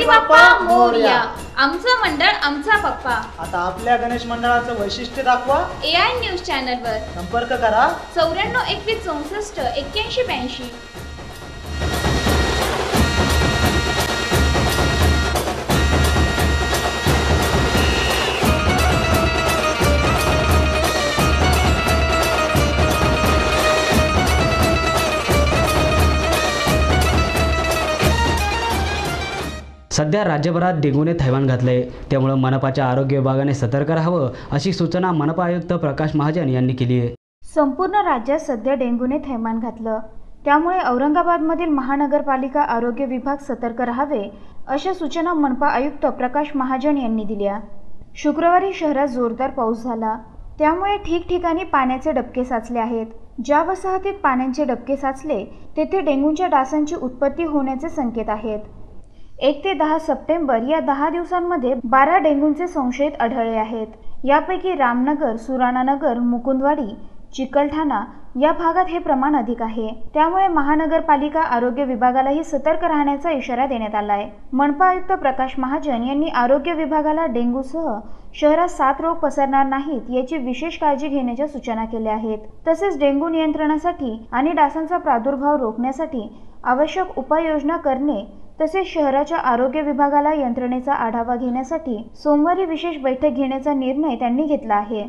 गणपती बाप्पा मोरया. आमचं मंडळ आमचा पप्पा. आता आपल्या गणेश मंडळाचं वैशिष्ट्य दाखवा. AI न्यूज चॅनलवर संपर्क करा 94 21 64 81 82. सध्या राज्यभरात डेंग्यूने थैमान घातले, त्यामुळे मनपाच्या आरोग्य विभागाने सतर्क राहावं अशी सूचना मनपा आयुक्त प्रकाश महाजन यांनी केली आहे. संपूर्ण राज्यात सध्या डेंग्यूने थैमान घातलं, त्यामुळे औरंगाबादमधील महानगरपालिका आरोग्य विभाग सतर्क राहावे अशा सूचना मनपा आयुक्त प्रकाश महाजन यांनी दिल्या. शुक्रवारी शहरात जोरदार पाऊस झाला, त्यामुळे ठिकठिकाणी पाण्याचे डबके साचले आहेत. ज्या वसाहतीत पाण्याचे डबके साचले तेथे डेंग्यूच्या डासांची उत्पत्ती होण्याचे संकेत आहेत. 1 ते 10 सप्टेंबर या 10 दिवसांमध्ये 12 डेंग्यूचे संशयित आढळले आहेत. यापैकी रामनगर, सुराणानगर, मुकुंदवाडी, चिकलठाणा या भागात हे प्रमाण अधिक आहे. त्यामुळे महानगरपालिका आरोग्य विभागालाही सतर्क राहण्याचा इशारा देण्यात आला आहे. मनपा आयुक्त प्रकाश महाजन यांनी आरोग्य विभागाला डेंग्यूसह शहरात 7 रोग पसरणार नाहीत याची विशेष काळजी घेण्याच्या सूचना केल्या आहेत. तसेच डेंग्यू नियंत्रणासाठी आणि डासांचा प्रादुर्भाव रोखण्यासाठी आवश्यक उपाययोजना करणे तसेच शहराच्या आरोग्य विभागाला यंत्रणेचा आढावा घेण्यासाठी सोमवारी विशेष बैठक घेण्याचा निर्णय त्यांनी घेतला आहे.